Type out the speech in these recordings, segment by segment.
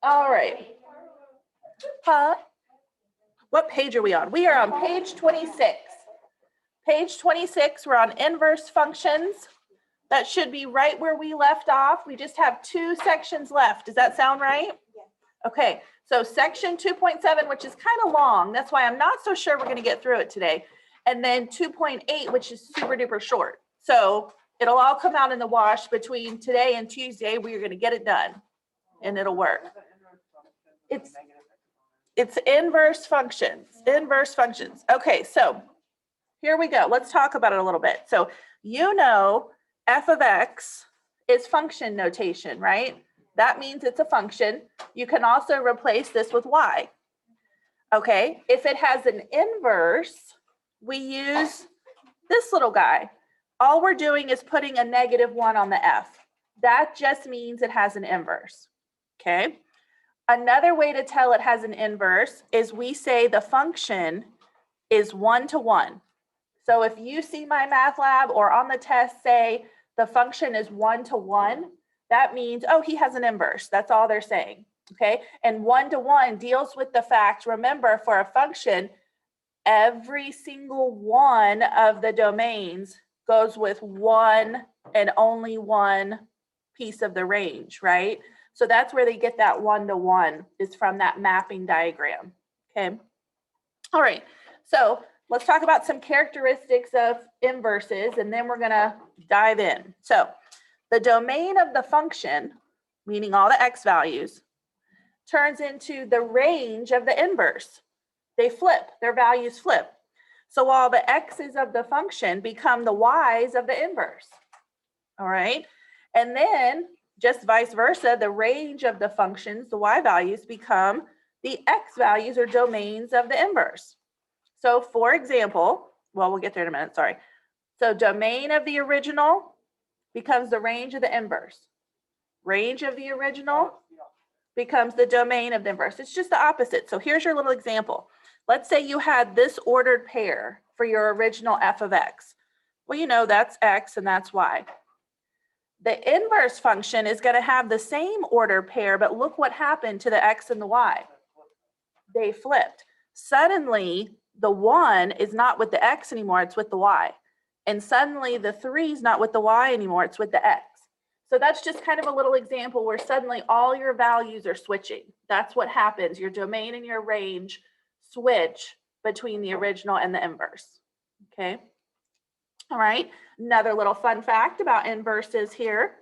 All right. Huh? What page are we on? We are on page 26. Page 26, we're on inverse functions. That should be right where we left off. We just have 2 sections left. Does that sound right? Yes. Okay, so section 2.7, which is kind of long. That's why I'm not so sure we're going to get through it today. And then 2.8, which is super duper short. So it'll all come out in the wash between today and Tuesday. We're going to get it done and it'll work. It's inverse functions, inverse functions. Okay, so here we go. Let's talk about it a little bit. So you know f of x is function notation, right? That means it's a function. You can also replace this with y. Okay, if it has an inverse, we use this little guy. All we're doing is putting a -1 on the f. That just means it has an inverse. Okay. Another way to tell it has an inverse is we say the function is 1-to-1. So if you see my math lab or on the test say the function is 1-to-1, that means, oh, he has an inverse. That's all they're saying. Okay. And 1-to-1 deals with the fact, remember, for a function, every single one of the domains goes with one and only one piece of the range, right? So that's where they get that 1-to-1 is from that mapping diagram. Okay. All right. So let's talk about some characteristics of inverses, and then we're going to dive in. So the domain of the function, meaning all the x values, turns into the range of the inverse. They flip, their values flip. So all the x's of the function become the y's of the inverse. All right. And then just vice versa, the range of the functions, the y values, become the x values or domains of the inverse. So for example, well, we'll get there in a minute, sorry. So domain of the original becomes the range of the inverse. Range of the original becomes the domain of the inverse. It's just the opposite. So here's your little example. Let's say you had this ordered pair for your original f of x. Well, you know, that's x and that's y. The inverse function is going to have the same order pair, but look what happened to the x and the y. They flipped. Suddenly, the 1 is not with the x anymore, it's with the y. And suddenly, the 3 is not with the y anymore, it's with the x. So that's just kind of a little example where suddenly all your values are switching. That's what happens. Your domain and your range switch between the original and the inverse. Okay. All right. Another little fun fact about inverses here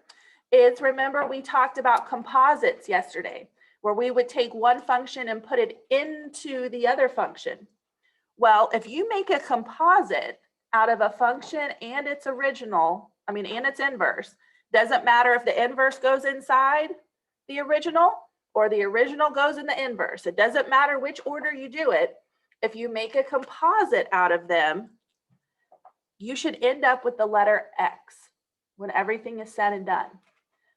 is, remember we talked about composites yesterday, where we would take one function and put it into the other function. Well, if you make a composite out of a function and its original, and its inverse, doesn't matter if the inverse goes inside the original or the original goes in the inverse. It doesn't matter which order you do it. If you make a composite out of them, you should end up with the letter X when everything is said and done.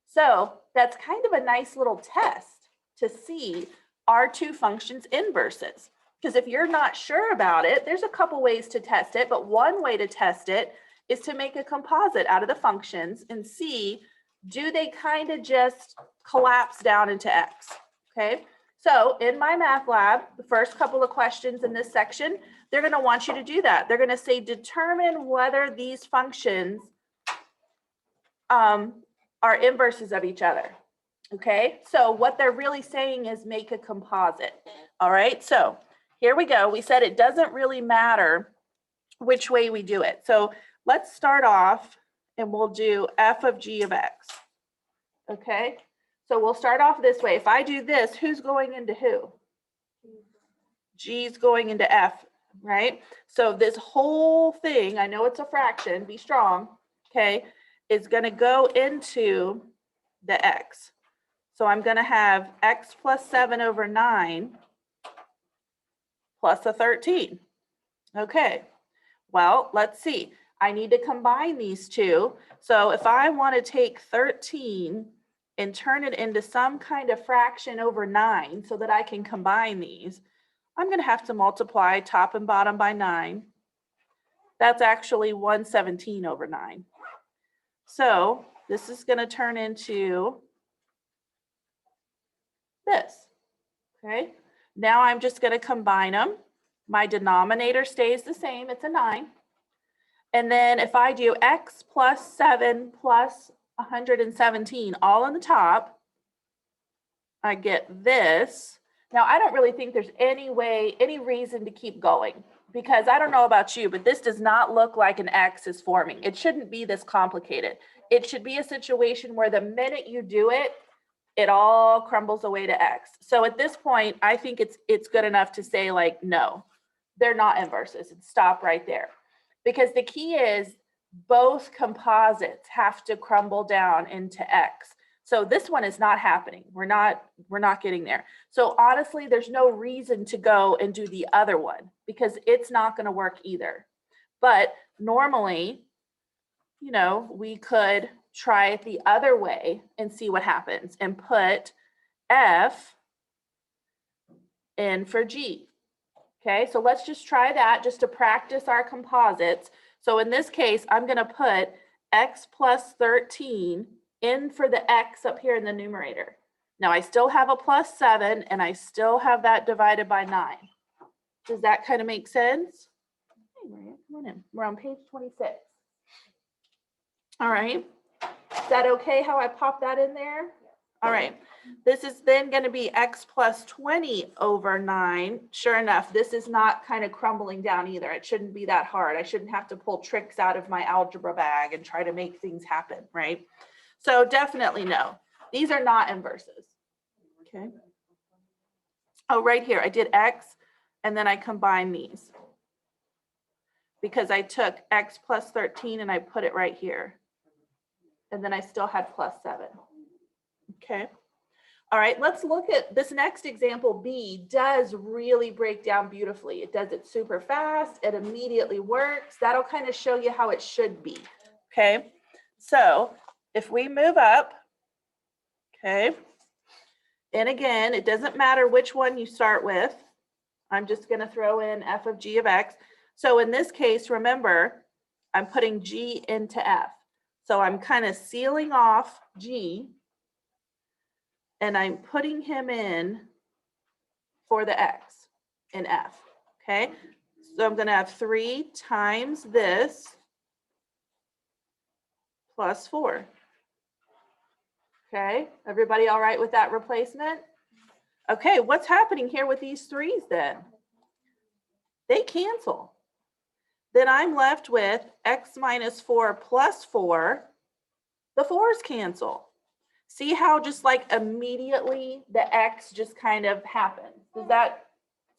So that's kind of a nice little test to see, are two functions inverses? Because if you're not sure about it, there's a couple ways to test it, but one way to test it is to make a composite out of the functions and see, do they kind of just collapse down into X? Okay, so in my math lab, the first couple of questions in this section, they're going to want you to do that. They're going to say, determine whether these functions are inverses of each other. Okay, so what they're really saying is make a composite. All right, so here we go. We said it doesn't really matter which way we do it. So let's start off and we'll do f of g of x. Okay, so we'll start off this way. If I do this, who's going into who? G's going into f, right? So this whole thing, I know it's a fraction, be strong, okay, is going to go into the x. So I'm going to have x plus 7 over 9 plus a 13. Okay, well, let's see. I need to combine these two. So if I want to take 13 and turn it into some kind of fraction over 9 so that I can combine these, I'm going to have to multiply top and bottom by 9. That's actually 117 over 9. So this is going to turn into this. Okay. Now I'm just going to combine them. My denominator stays the same. It's a 9. And then if I do x plus 7 plus 117 all on the top, I get this. Now, I don't really think there's any reason to keep going, because I don't know about you, but this does not look like an X is forming. It shouldn't be this complicated. It should be a situation where the minute you do it, it all crumbles away to X. So at this point, I think it's good enough to say, like, no, they're not inverses, and stop right there. Because the key is both composites have to crumble down into X. So this one is not happening. We're not getting there. So honestly, there's no reason to go and do the other one, because it's not going to work either. But normally, you know, we could try it the other way and see what happens and put F in for G. Okay, so let's just try that just to practice our composites. So in this case, I'm going to put X plus 13 in for the X up here in the numerator. Now I still have a plus 7 and I still have that divided by 9. Does that kind of make sense? Hey, Maria, come on in. We're on page 26. All right. Is that okay how I pop that in there? All right. This is then going to be X plus 20 over 9. Sure enough, this is not kind of crumbling down either. It shouldn't be that hard. I shouldn't have to pull tricks out of my algebra bag and try to make things happen, right? So definitely no. These are not inverses. Okay. Oh, right here, I did X and then I combined these because I took X plus 13 and I put it right here. And then I still had plus 7. Okay. All right, let's look at this next example. B does really break down beautifully. It does it super fast. It immediately works. That'll kind of show you how it should be. Okay. So if we move up, okay, and again, it doesn't matter which one you start with. I'm just going to throw in f of g of x. So in this case, remember, I'm putting g into f. So I'm kind of sealing off g, and I'm putting him in for the x in f, okay? So I'm going to have 3 times this plus 4. Okay, everybody all right with that replacement? Okay, what's happening here with these 3's then? They cancel. Then I'm left with x minus 4 plus 4. The 4's cancel. See how just like immediately the x just kind of happens? Does that,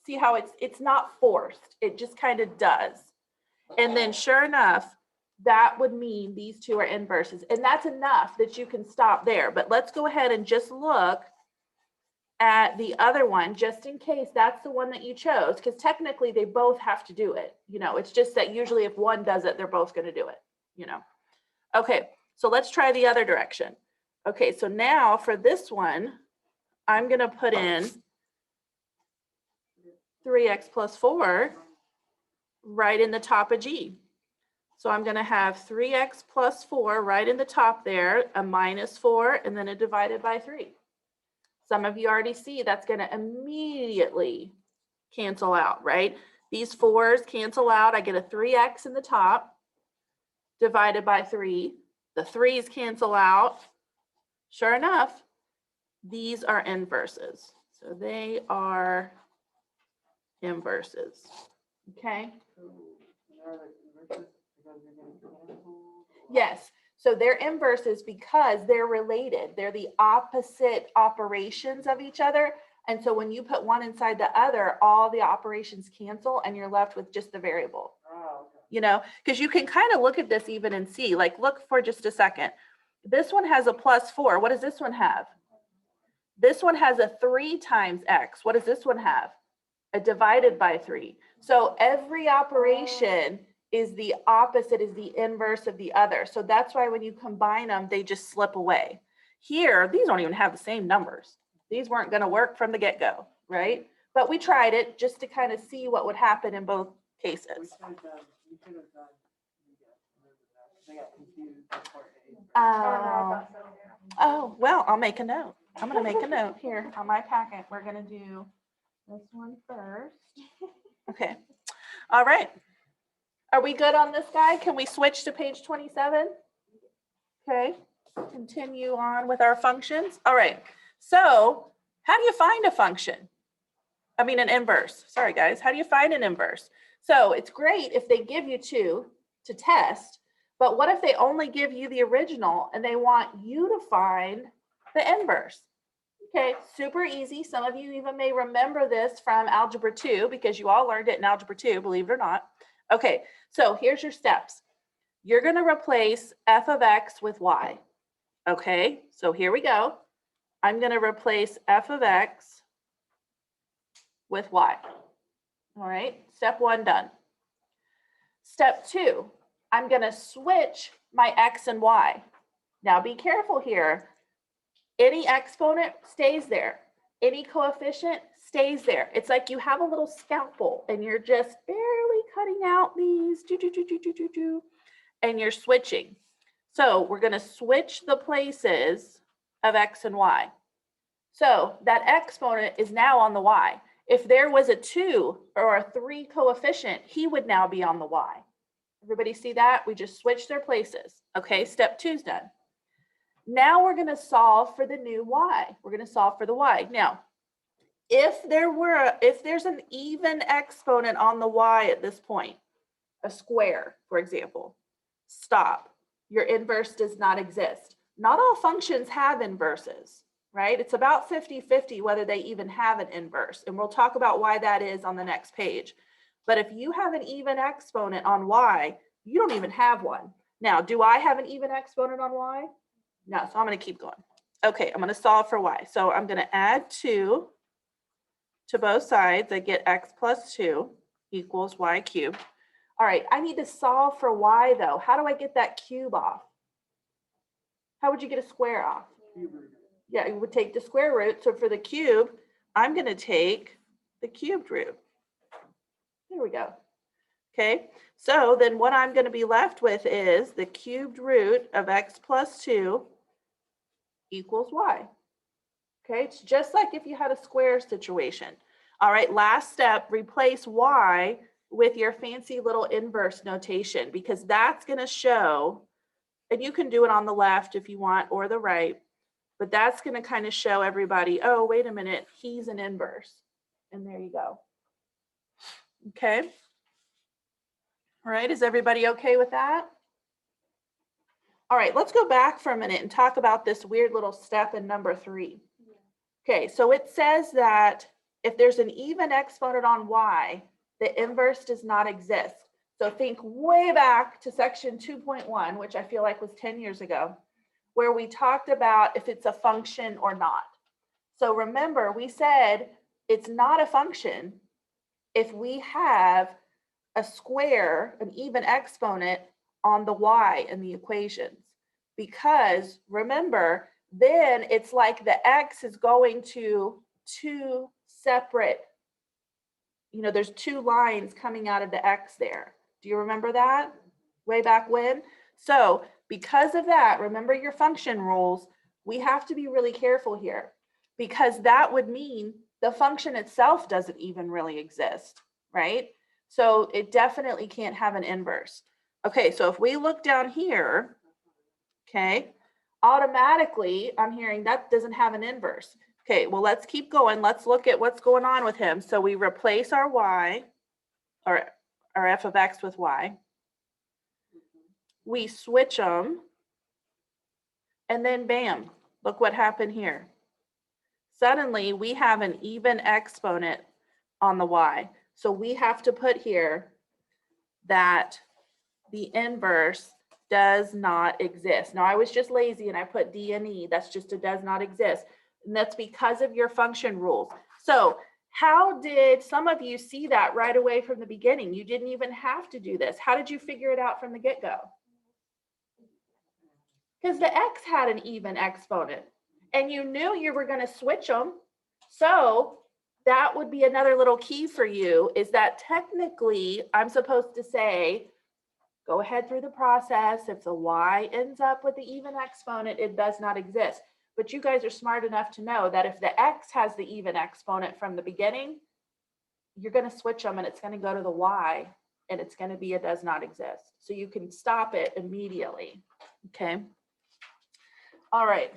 see how it's not forced, it just kind of does. And then sure enough, that would mean these two are inverses. And that's enough that you can stop there. But let's go ahead and just look at the other one, just in case that's the one that you chose, because technically they both have to do it. You know, it's just that usually if one does it, they're both going to do it, you know. Okay, so let's try the other direction. Okay, so now for this one, I'm going to put in 3x plus 4 right in the top of G. So I'm going to have 3x plus 4 right in the top there, a minus 4, and then a divided by 3. Some of you already see that's going to immediately cancel out, right? These 4's cancel out. I get a 3x in the top divided by 3. The 3's cancel out. Sure enough, these are inverses. So they are inverses, okay? Yes, so they're inverses because they're related. They're the opposite operations of each other. And so when you put one inside the other, all the operations cancel and you're left with just the variable. Oh, okay. You know, because you can kind of look at this even and see, like, look for just a second. This one has a plus 4. What does this one have? This one has a 3 times x. What does this one have? A divided by 3. So every operation is the opposite, is the inverse of the other. So that's why when you combine them, they just slip away. Here, these don't even have the same numbers. These weren't going to work from the get-go, right? But we tried it just to kind of see what would happen in both cases. Oh, well, I'll make a note. I'm gonna make a note here on my packet. We're gonna do this one first. Okay, all right. Are we good on this guy? Can we switch to page 27? Okay, continue on with our functions. All right, so how do you find a function? I mean, an inverse. Sorry, guys. How do you find an inverse? So it's great if they give you two to test, but what if they only give you the original and they want you to find the inverse? Okay, super easy. Some of you even may remember this from Algebra 2 because you all learned it in Algebra 2, believe it or not. Okay, so here's your steps. You're going to replace f of x with y. Okay, so here we go. I'm going to replace f of x with y. All right, step one done. Step two, I'm going to switch my x and y. Now be careful here. Any exponent stays there. Any coefficient stays there. It's like you have a little scalpel and you're just barely cutting out these, and you're switching. So we're going to switch the places of x and y. So that exponent is now on the y. If there was a 2 or a 3 coefficient, he would now be on the y. Everybody see that? We just switched their places. Okay, step 2's done. Now we're going to solve for the new y. We're going to solve for the y. Now, if there's an even exponent on the y at this point, a square, for example, stop. Your inverse does not exist. Not all functions have inverses, right? It's about 50-50 whether they even have an inverse. And we'll talk about why that is on the next page. But if you have an even exponent on y, you don't even have one. Now, do I have an even exponent on y? No, so I'm going to keep going. Okay, I'm going to solve for y. So I'm going to add 2 to both sides. I get x plus 2 equals y cubed. All right, I need to solve for y though. How do I get that cube off? How would you get a square off? Yeah, you would take the square root. So for the cube, I'm going to take the cubed root. There we go. Okay, so then what I'm going to be left with is the cubed root of x plus 2 equals y. Okay, it's just like if you had a square situation. All right, last step, replace y with your fancy little inverse notation because that's going to show, and you can do it on the left if you want or the right, but that's going to kind of show everybody, oh, wait a minute, he's an inverse. And there you go. Okay. All right, is everybody okay with that? All right, let's go back for a minute and talk about this weird little step in number 3. Okay, so it says that if there's an even exponent on y, the inverse does not exist. So think way back to section 2.1, which I feel like was 10 years ago, where we talked about if it's a function or not. So remember, we said it's not a function if we have a square, an even exponent on the y in the equations. Because remember, then it's like the x is going to 2 separate, there's 2 lines coming out of the x there. Do you remember that way back when? So because of that, remember your function rules, we have to be really careful here because that would mean the function itself doesn't even really exist, right? So it definitely can't have an inverse. Okay, so if we look down here, okay, automatically I'm hearing that doesn't have an inverse. Okay, well, let's keep going. Let's look at what's going on with him. So we replace our y, or our f of x with y. We switch them, and then bam, look what happened here. Suddenly, we have an even exponent on the y. So we have to put here that the inverse does not exist. Now, I was just lazy and I put D and E. That's just it does not exist. And that's because of your function rules. So how did some of you see that right away from the beginning? You didn't even have to do this. How did you figure it out from the get-go? Because the x had an even exponent and you knew you were going to switch them. So that would be another little key for you is that technically I'm supposed to say, go ahead through the process. If the y ends up with the even exponent, it does not exist. But you guys are smart enough to know that if the x has the even exponent from the beginning, you're going to switch them and it's going to go to the y and it's going to be a does not exist. So you can stop it immediately. Okay. All right.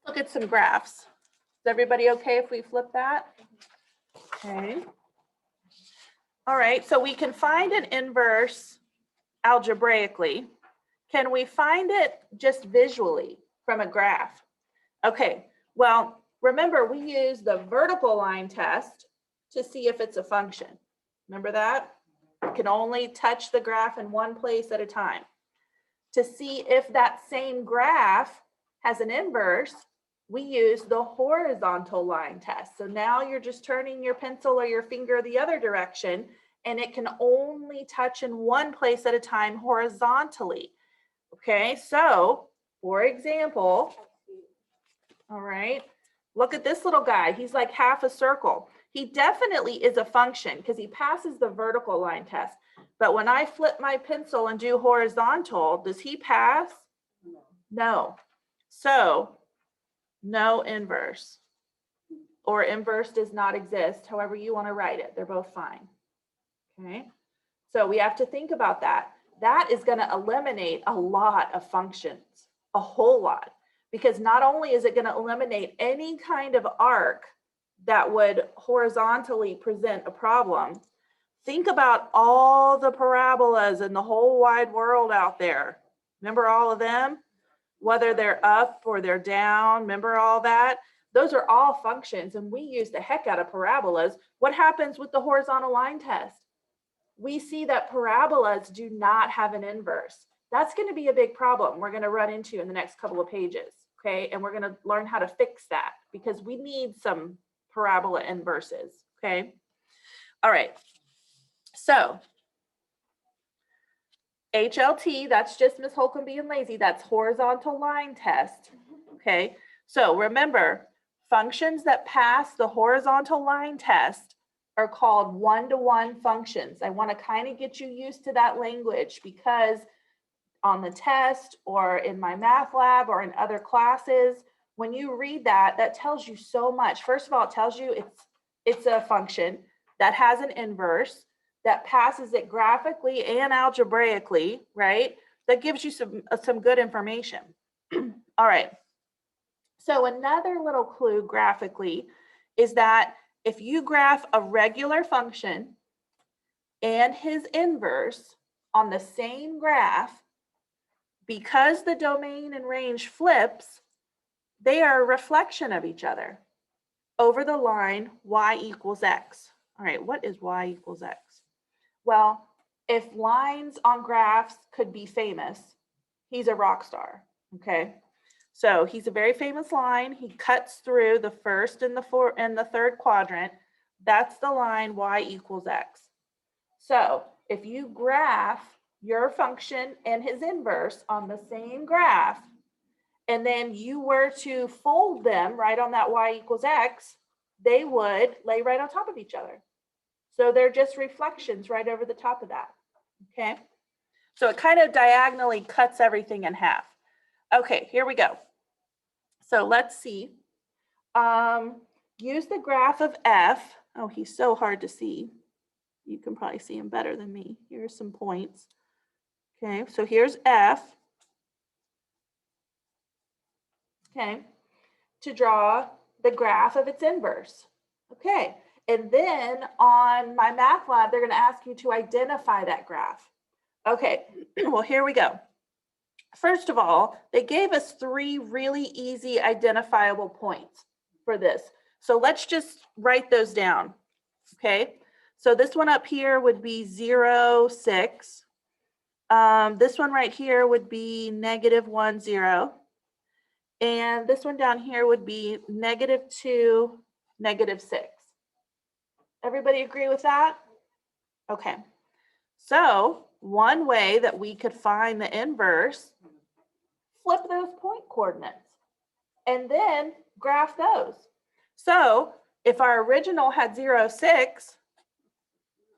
Look at some graphs. Is everybody okay if we flip that? Okay. All right. So we can find an inverse algebraically. Can we find it just visually from a graph? Okay. Well, remember we use the vertical line test to see if it's a function. Remember that? You can only touch the graph in one place at a time. To see if that same graph has an inverse, we use the horizontal line test. So now you're just turning your pencil or your finger the other direction, and it can only touch in one place at a time horizontally. Okay, so for example, all right, look at this little guy. He's like half a circle. He definitely is a function because he passes the vertical line test. But when I flip my pencil and do horizontal, does he pass? No. So no inverse, or inverse does not exist. However you want to write it, they're both fine. Okay. So we have to think about that. That is going to eliminate a lot of functions, a whole lot, because not only is it going to eliminate any kind of arc that would horizontally present a problem, think about all the parabolas in the whole wide world out there. Remember all of them? Whether they're up or they're down, remember all that? Those are all functions, and we use the heck out of parabolas. What happens with the horizontal line test? We see that parabolas do not have an inverse. That's going to be a big problem we're going to run into in the next couple of pages, okay? And we're going to learn how to fix that because we need some parabola inverses, okay? All right. So HLT, that's just Ms. Holcomb being lazy. That's horizontal line test, okay? So remember, functions that pass the horizontal line test are called one-to-one functions. I want to kind of get you used to that language because on the test or in my math lab or in other classes, when you read that, that tells you so much. First of all, it tells you it's a function that has an inverse, that passes it graphically and algebraically, right? That gives you some good information. All right. So another little clue graphically is that if you graph a regular function and his inverse on the same graph, because the domain and range flips, they are a reflection of each other over the line y equals x. All right, what is y equals x? Well, if lines on graphs could be famous, he's a rock star, okay? So he's a very famous line. He cuts through the first and the third quadrant. That's the line y equals x. So if you graph your function and his inverse on the same graph, and then you were to fold them right on that y equals x, they would lay right on top of each other. So they're just reflections right over the top of that, okay? So it kind of diagonally cuts everything in half. Okay, here we go. So let's see. Use the graph of f. Oh, he's so hard to see. You can probably see him better than me. Here's some points. Okay, so here's f. Okay, to draw the graph of its inverse. Okay, and then on my math lab, they're going to ask you to identify that graph. Okay, well, here we go. First of all, they gave us 3 really easy identifiable points for this. So let's just write those down. Okay, so this one up here would be 0, 6. This one right here would be -1, 0. And this one down here would be -2, -6. Everybody agree with that? Okay. So one way that we could find the inverse, flip those point coordinates and then graph those. So if our original had 0, 6,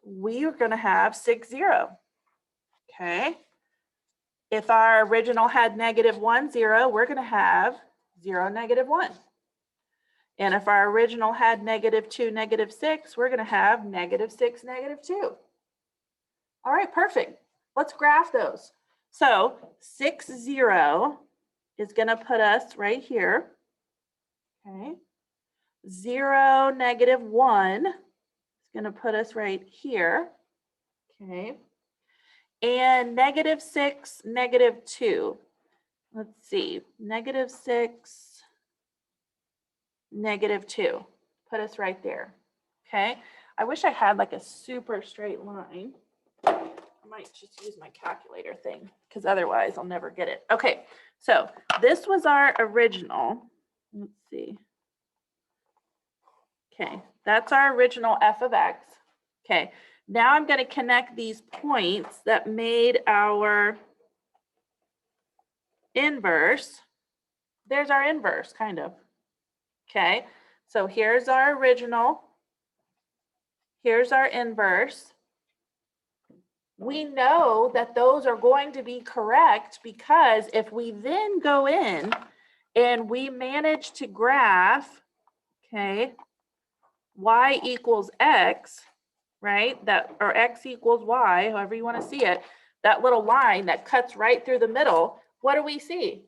we are going to have 6, 0. Okay. If our original had -1, 0, we're going to have 0, -1. And if our original had -2, -6, we're going to have -6, -2. All right, perfect. Let's graph those. So 6, 0 is going to put us right here. Okay. 0, -1 is going to put us right here. Okay. And -6, -2. Let's see. -6, -2. Put us right there. Okay. I wish I had like a super straight line. I might just use my calculator thing because otherwise I'll never get it. Okay. So this was our original. Let's see. Okay. That's our original f of x. Okay. Now I'm going to connect these points that made our inverse. There's our inverse, kind of. Okay, so here's our original. Here's our inverse. We know that those are going to be correct because if we then go in and we manage to graph, okay, y equals x, right? That, or x equals y, however you want to see it, that little line that cuts right through the middle, what do we see?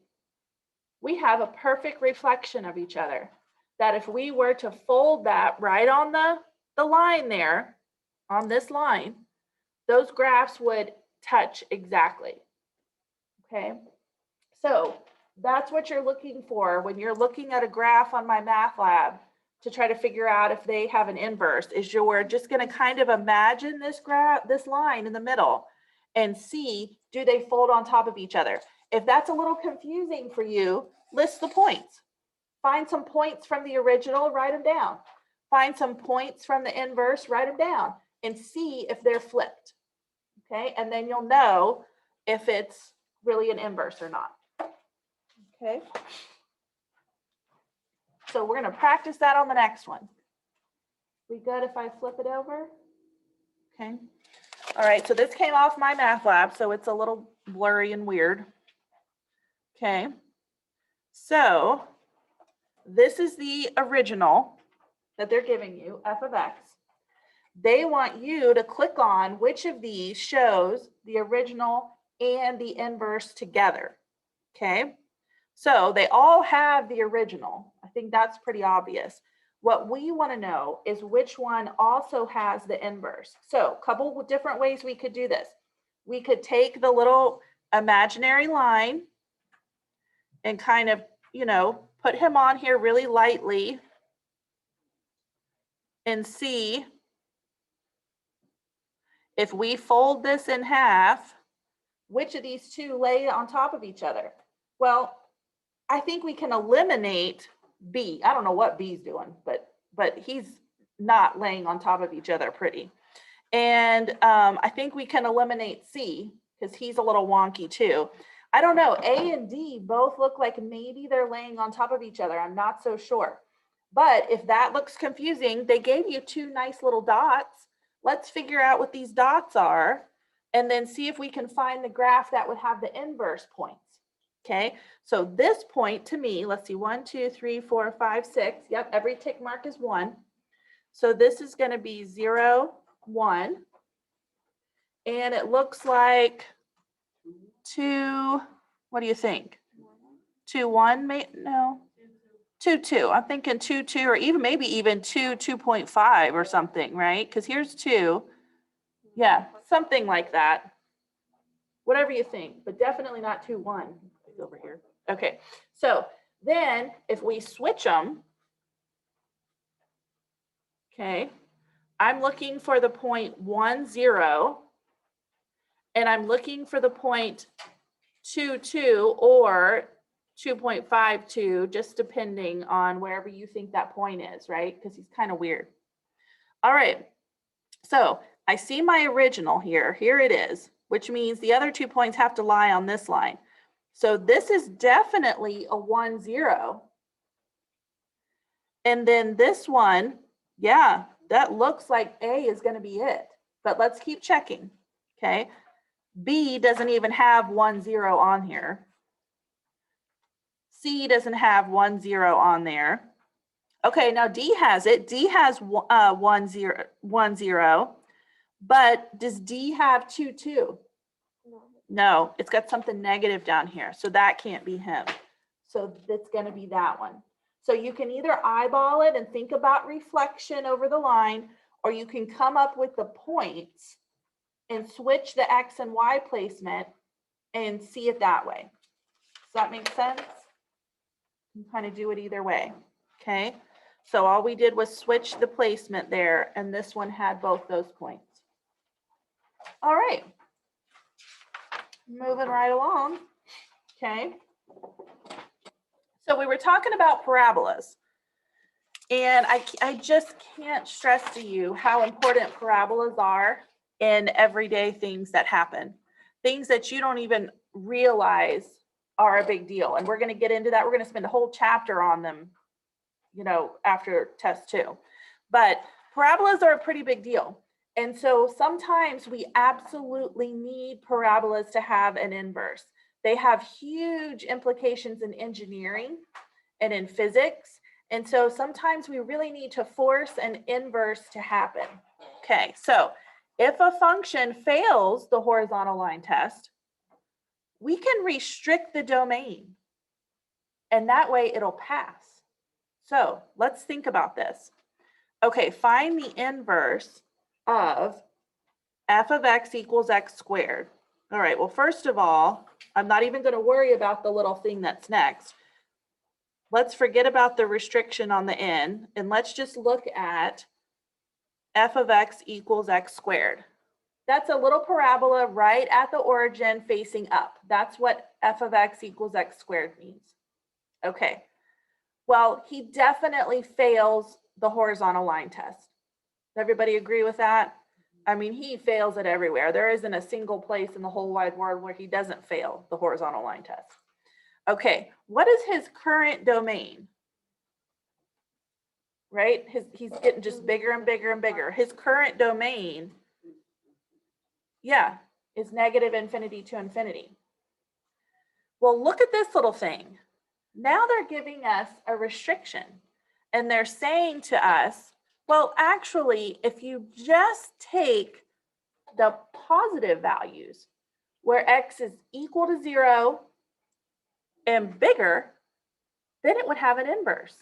We have a perfect reflection of each other. That if we were to fold that right on the line there, on this line, those graphs would touch exactly. Okay, so that's what you're looking for when you're looking at a graph on MyMathLab to try to figure out if they have an inverse, is you're just going to kind of imagine this graph, this line in the middle, and see, do they fold on top of each other? If that's a little confusing for you, list the points. Find some points from the original, write them down. Find some points from the inverse, write them down, and see if they're flipped. Okay, and then you'll know if it's really an inverse or not. Okay. So we're going to practice that on the next one. We good if I flip it over? Okay. All right, so this came off MyMathLab, so it's a little blurry and weird. Okay. So this is the original that they're giving you, f of x. They want you to click on which of these shows the original and the inverse together. Okay. So they all have the original. I think that's pretty obvious. What we want to know is which one also has the inverse. So a couple of different ways we could do this. We could take the little imaginary line and kind of, you know, put him on here really lightly and see if we fold this in half, which of these two lay on top of each other? Well, I think we can eliminate B. I don't know what B's doing, but he's not laying on top of each other pretty. And I think we can eliminate C because he's a little wonky too. I don't know. A and D both look like maybe they're laying on top of each other. I'm not so sure. But if that looks confusing, they gave you two nice little dots. Let's figure out what these dots are and then see if we can find the graph that would have the inverse points. Okay, so this point to me, let's see, 1, 2, 3, 4, 5, 6. Yep, every tick mark is 1. So this is going to be 0, 1. And it looks like 2, what do you think? 2, 1, no, 2, 2. I'm thinking 2, 2, or even maybe even 2, 2.5 or something, right? Because here's 2. Yeah, something like that. Whatever you think, but definitely not 2, 1 over here. Okay, so then if we switch them, okay, I'm looking for the point 1, 0, and I'm looking for the point 2, 2 or 2.52, just depending on wherever you think that point is, right? Because he's kind of weird. All right, so I see my original here. Here it is, which means the other 2 points have to lie on this line. So this is definitely a 1, 0. And then this one, yeah, that looks like A is going to be it. but let's keep checking, okay? B doesn't even have 1, 0 on here. C doesn't have 1, 0 on there. Okay, now D has it. D has 1, 0, 1, 0. But does D have 2, 2? No, it's got something negative down here. So that can't be him. So that's going to be that one. So you can either eyeball it and think about reflection over the line, or you can come up with the points and switch the X and Y placement and see it that way. Does that make sense? You can kind of do it either way. Okay. So all we did was switch the placement there, and this one had both those points. All right. Moving right along. Okay. So we were talking about parabolas. And I just can't stress to you how important parabolas are in everyday things that happen. Things that you don't even realize are a big deal. And we're going to get into that. We're going to spend a whole chapter on them, you know, after test 2. But parabolas are a pretty big deal. And so sometimes we absolutely need parabolas to have an inverse. They have huge implications in engineering and in physics. And so sometimes we really need to force an inverse to happen. Okay, so if a function fails the horizontal line test, we can restrict the domain, and that way it'll pass. So let's think about this. Okay, find the inverse of f of x equals x squared. All right, well, first of all, I'm not even going to worry about the little thing that's next. Let's forget about the restriction on the n, and let's just look at f of x equals x squared. That's a little parabola right at the origin facing up. That's what f of x equals x squared means. Okay, well, he definitely fails the horizontal line test. Everybody agree with that? I mean, he fails it everywhere. There isn't a single place in the whole wide world where he doesn't fail the horizontal line test. Okay, what is his current domain? Right? He's getting just bigger and bigger and bigger. His current domain, yeah, is negative infinity to infinity. Well, look at this little thing. Now they're giving us a restriction, and they're saying to us, well, actually, if you just take the positive values where x is equal to 0 and bigger, then it would have an inverse.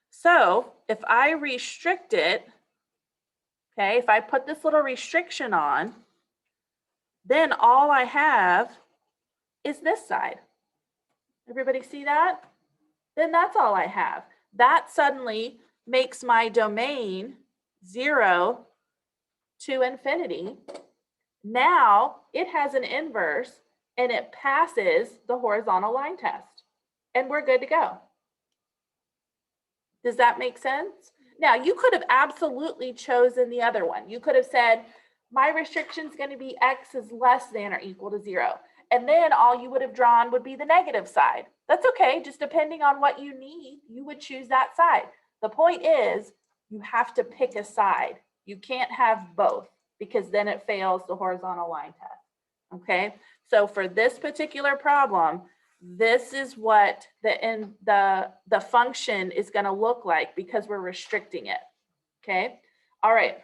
So if I restrict it, okay, if I put this little restriction on, then all I have is this side. Everybody see that? Then that's all I have. That suddenly makes my domain 0 to infinity. Now it has an inverse and it passes the horizontal line test, and we're good to go. Does that make sense? Now, you could have absolutely chosen the other one. You could have said, my restriction is going to be x is less than or equal to 0. And then all you would have drawn would be the negative side. That's okay. Just depending on what you need, you would choose that side. The point is, you have to pick a side. You can't have both, because then it fails the horizontal line test. Okay, so for this particular problem, this is what the function is going to look like, because we're restricting it. Okay, all right.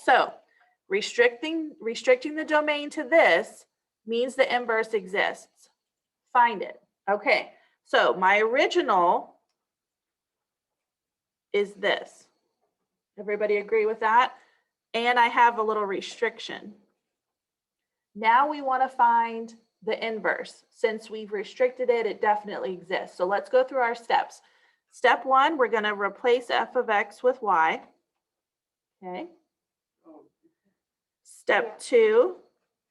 So restricting the domain to this means the inverse exists. Find it. Okay, so my original is this. Everybody agree with that? And I have a little restriction. Now we want to find the inverse. Since we've restricted it, it definitely exists. So let's go through our steps. Step 1, we're going to replace f of x with y. Okay. Step 2,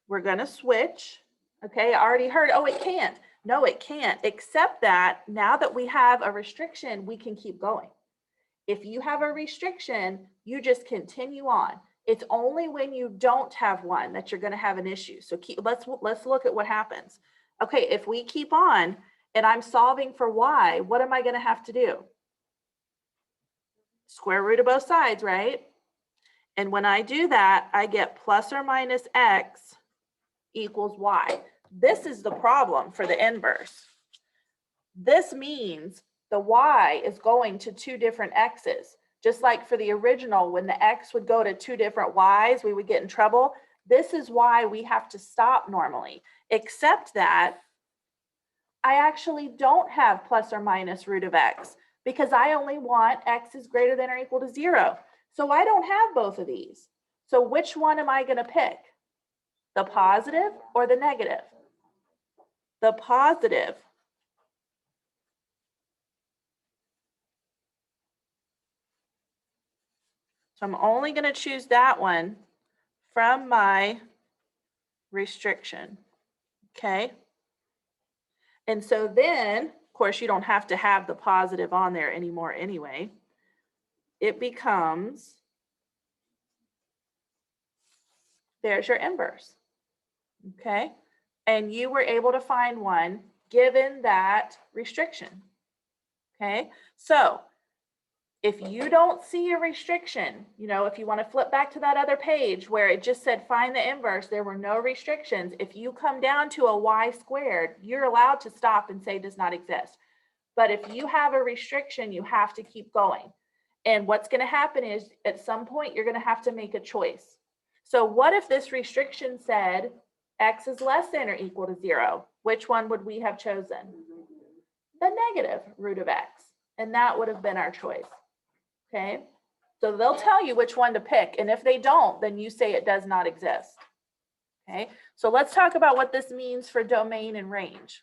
we're going to switch. Okay, I already heard, oh, it can't. No, it can't, except that now that we have a restriction, we can keep going. If you have a restriction, you just continue on. It's only when you don't have one that you're going to have an issue. So let's look at what happens. Okay, if we keep on and I'm solving for y, what am I going to have to do? Square root of both sides, right? And when I do that, I get plus or minus x equals y. This is the problem for the inverse. This means the y is going to two different x's. Just like for the original, when the x would go to two different y's, we would get in trouble. This is why we have to stop normally, except that I actually don't have plus or minus root of x because I only want x is greater than or equal to 0. So I don't have both of these. So which one am I going to pick? The positive or the negative? The positive. So I'm only going to choose that one from my restriction. Okay. And so then, of course, you don't have to have the positive on there anymore anyway. It becomes, there's your inverse. Okay. And you were able to find one given that restriction. Okay. So if you don't see a restriction, if you want to flip back to that other page where it just said find the inverse, there were no restrictions. If you come down to a y squared, you're allowed to stop and say does not exist. But if you have a restriction, you have to keep going. And what's going to happen is at some point, you're going to have to make a choice. So what if this restriction said x is less than or equal to 0? Which one would we have chosen? The negative root of x. And that would have been our choice. Okay, so they'll tell you which one to pick. And if they don't, then you say it does not exist. Okay, so let's talk about what this means for domain and range.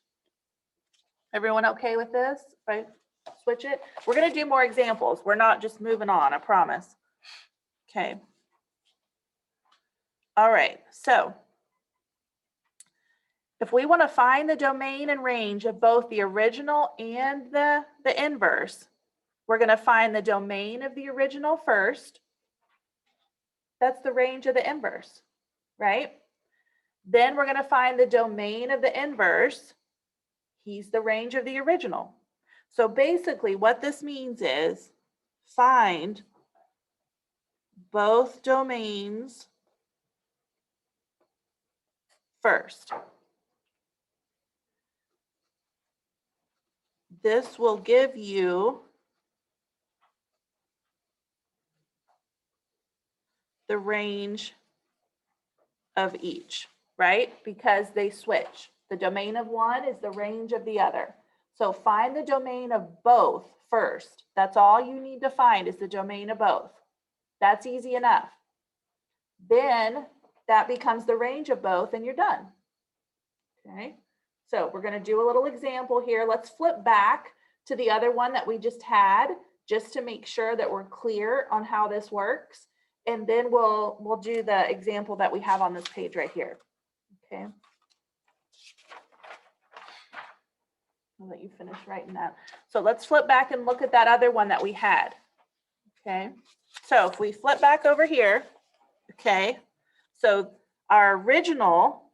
Everyone okay with this? If I switch it, we're going to do more examples. We're not just moving on, I promise. Okay. All right, so if we want to find the domain and range of both the original and the inverse, we're going to find the domain of the original first. That's the range of the inverse, right? Then we're going to find the domain of the inverse. He's the range of the original. So basically what this means is find both domains first. This will give you the range of each, right? Because they switch. The domain of one is the range of the other. So find the domain of both first. That's all you need to find is the domain of both. That's easy enough. Then that becomes the range of both and you're done. Okay, so we're going to do a little example here. Let's flip back to the other one that we just had, just to make sure that we're clear on how this works. And then we'll do the example that we have on this page right here. Okay. I'll let you finish writing that. So let's flip back and look at that other one that we had. Okay. So if we flip back over here, okay, so our original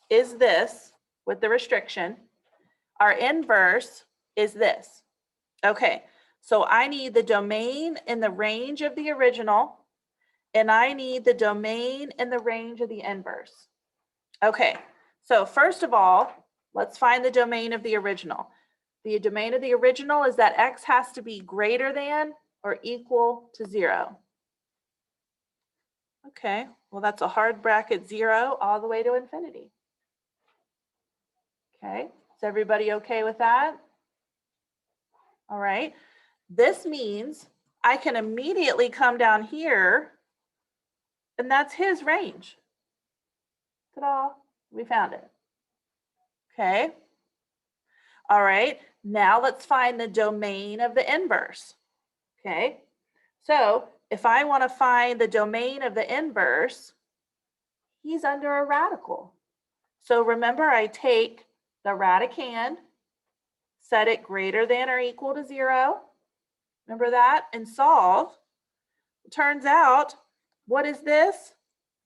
is this with the restriction. Our inverse is this. Okay, so I need the domain in the range of the original, and I need the domain in the range of the inverse. Okay, so first of all, let's find the domain of the original. The domain of the original is that x has to be greater than or equal to 0. Okay, well, that's a hard bracket 0 all the way to infinity. Okay, is everybody okay with that? All right, this means I can immediately come down here, and that's his range. Ta-da, we found it. Okay, all right, now let's find the domain of the inverse. Okay, so if I want to find the domain of the inverse, he's under a radical. So remember, I take the radicand, set it greater than or equal to 0. Remember that? And solve. Turns out, what is this?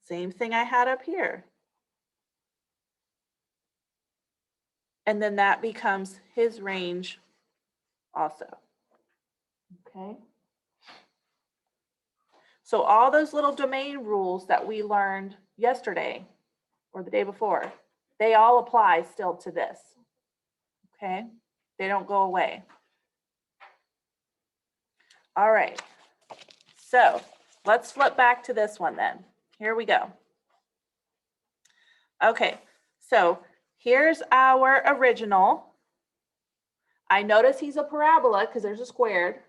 Same thing I had up here. And then that becomes his range also. Okay. So all those little domain rules that we learned yesterday or the day before, they all apply still to this. Okay? They don't go away. All right. So let's flip back to this one then. Here we go. Okay, so here's our original. I notice he's a parabola because there's a squared.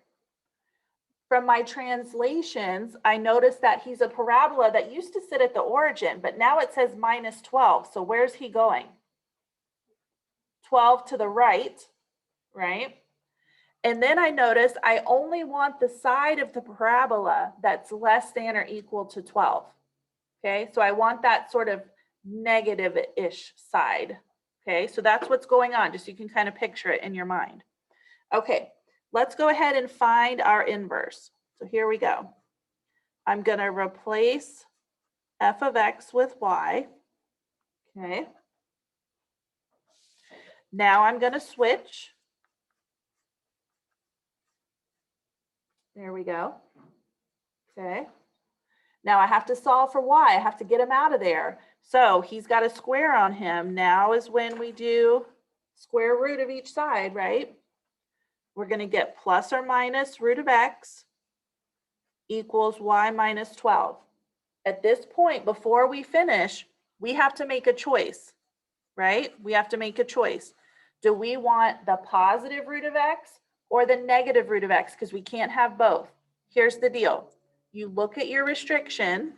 From my translations, I noticed that he's a parabola that used to sit at the origin, but now it says minus 12. So where's he going? 12 to the right, right? And then I noticed I only want the side of the parabola that's less than or equal to 12. Okay, so I want that sort of negative-ish side. Okay, so that's what's going on, just so you can kind of picture it in your mind. Okay, let's go ahead and find our inverse. So here we go. I'm going to replace f of x with y. Okay. Now I'm going to switch. There we go. Okay. Now I have to solve for y. I have to get him out of there. So he's got a square on him. Now is when we do square root of each side, right? We're going to get plus or minus root of x equals y minus 12. At this point, before we finish, we have to make a choice, right? We have to make a choice. Do we want the positive root of x or the negative root of x? Because we can't have both. Here's the deal. You look at your restriction.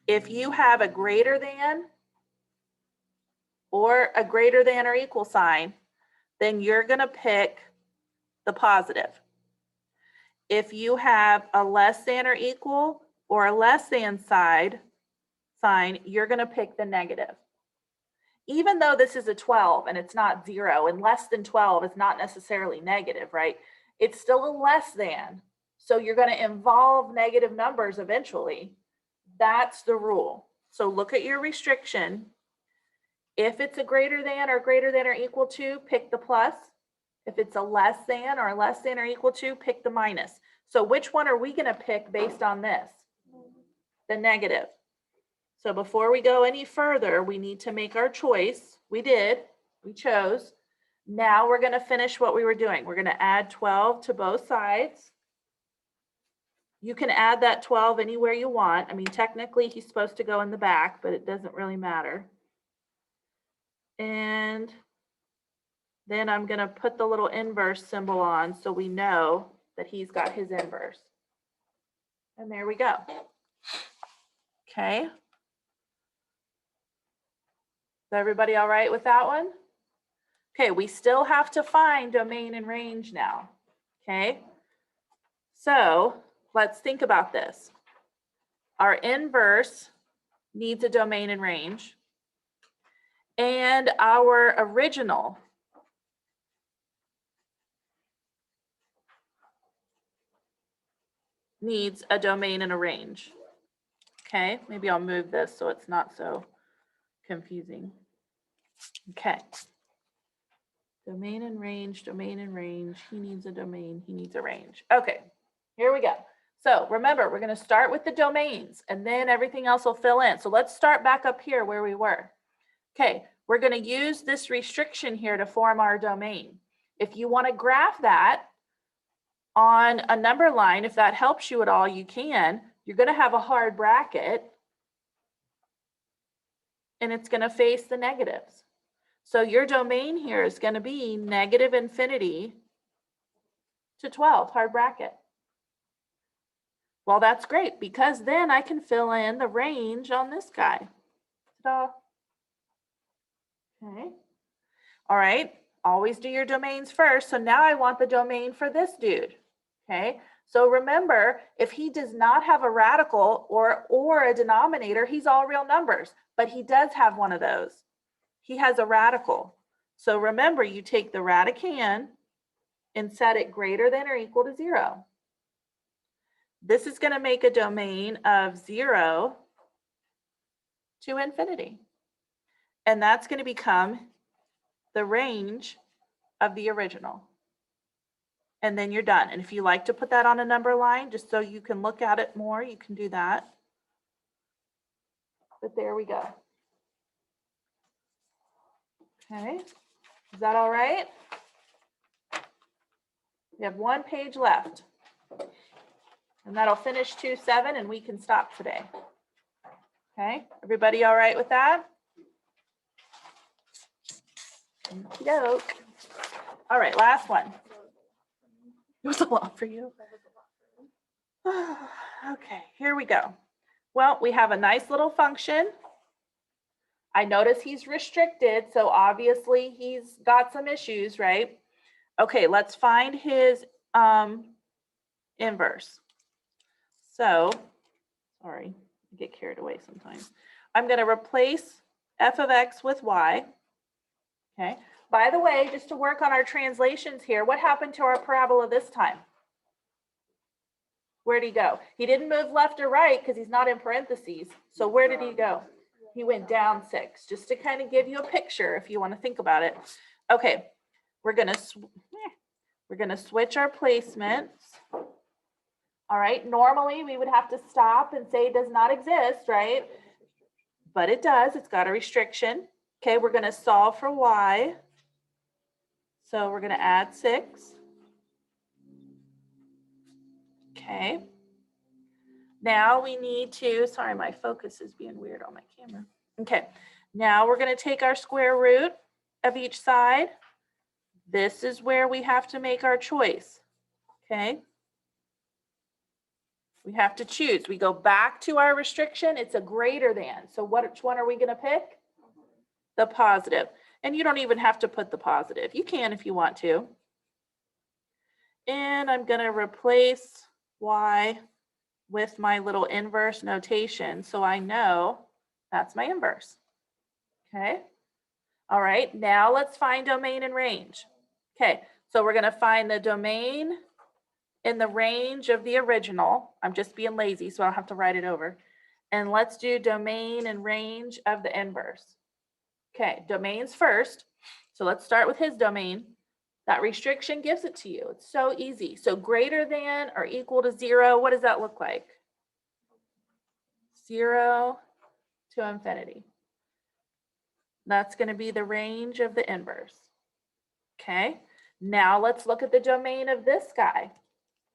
If you have a greater than or a greater than or equal sign, then you're going to pick the positive. If you have a less than or equal or a less than sign, you're going to pick the negative. Even though this is a 12 and it's not 0, and less than 12 is not necessarily negative, right? It's still a less than. So you're going to involve negative numbers eventually. That's the rule. So look at your restriction. If it's a greater than or equal to, pick the plus. If it's a less than or equal to, pick the minus. So which one are we going to pick based on this? The negative. So before we go any further, we need to make our choice. We chose. Now we're going to finish what we were doing. We're going to add 12 to both sides. You can add that 12 anywhere you want. I mean, technically he's supposed to go in the back, but it doesn't really matter. And then I'm going to put the little inverse symbol on so we know that he's got his inverse. And there we go. Okay. Is everybody all right with that one? Okay, we still have to find domain and range now. Okay. So let's think about this. Our inverse needs a domain and range. And our original needs a domain and a range. Okay, maybe I'll move this so it's not so confusing. Okay. Domain and range, he needs a domain, he needs a range. Okay, here we go. So remember, we're going to start with the domains and then everything else will fill in. So let's start back up here where we were. Okay, we're going to use this restriction here to form our domain. If you want to graph that on a number line, if that helps you at all, you can. You're going to have a hard bracket and it's going to face the negatives. So your domain here is going to be negative infinity to 12, hard bracket. Well, that's great because then I can fill in the range on this guy. Ta-da. Okay. All right. Always do your domains first. So now I want the domain for this dude. Okay. So remember, if he does not have a radical or a denominator, he's all real numbers, but he does have one of those. He has a radical. So remember, you take the radicand and set it greater than or equal to 0. This is going to make a domain of 0 to infinity. And that's going to become the range of the original. and then you're done. And if you like to put that on a number line, just so you can look at it more, you can do that. But there we go. Okay, is that all right? We have one page left. And that'll finish 2-7 and we can stop today. Okay, everybody all right with that? Okey-doke. All right, last one. It was a lot for you. Okay, here we go. Well, we have a nice little function. I notice he's restricted, so obviously he's got some issues, right? Okay, let's find his inverse. So, sorry, I get carried away sometimes. I'm going to replace f of x with y. Okay. By the way, just to work on our translations here, what happened to our parabola this time? Where'd he go? He didn't move left or right because he's not in parentheses. So where did he go? He went down 6, just to kind of give you a picture if you want to think about it. Okay, we're going to switch our placements. All right, normally we would have to stop and say does not exist, right? But it does, it's got a restriction. Okay, we're going to solve for y. So we're going to add 6. Okay. Now we need to, sorry, my focus is being weird on my camera. Okay, now we're going to take our square root of each side. This is where we have to make our choice. Okay. We have to choose. We go back to our restriction. It's a greater than. So which one are we going to pick? The positive. And you don't even have to put the positive. You can if you want to. And I'm going to replace y with my little inverse notation so I know that's my inverse. Okay. All right. Now let's find domain and range. Okay. So we're going to find the domain in the range of the original. I'm just being lazy, so I don't have to write it over. And let's do domain and range of the inverse. Okay, domains first. So let's start with his domain. That restriction gives it to you. It's so easy. So greater than or equal to 0, what does that look like? 0 to infinity. That's going to be the range of the inverse. Okay, now let's look at the domain of this guy.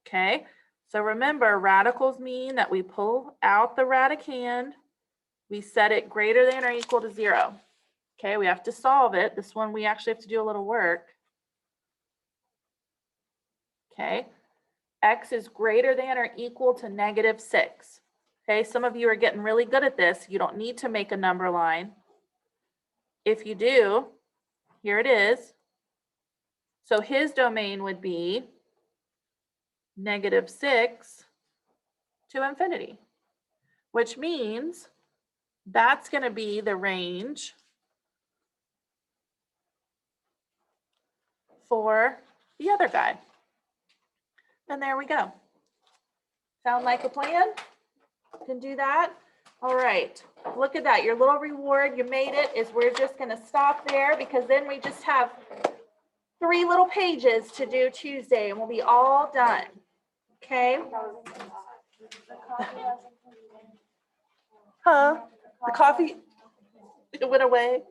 Okay, so remember, radicals mean that we pull out the radicand, we set it greater than or equal to 0. Okay, we have to solve it. This one we actually have to do a little work. Okay, x is greater than or equal to -6. Okay, some of you are getting really good at this. You don't need to make a number line. If you do, here it is. So his domain would be -6 to infinity, which means that's going to be the range for the other guy. And there we go. Sound like a plan? Can do that? All right. Look at that. Your little reward, you made it, is we're just going to stop there because then we just have 3 little pages to do Tuesday and we'll be all done. Okay? Huh? The coffee, it went away.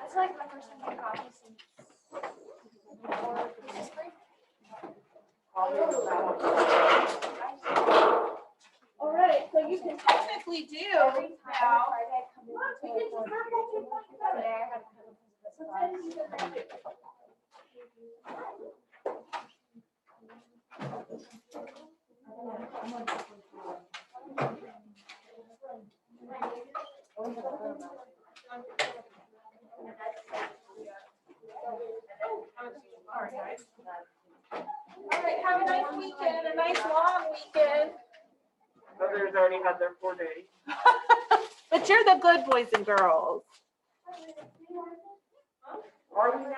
It's like my first time getting coffee since. All right, so you can technically do now. We can just All right, have a nice weekend, a nice long weekend. Others already had their 4 days. But you're the good boys and girls. Are we now?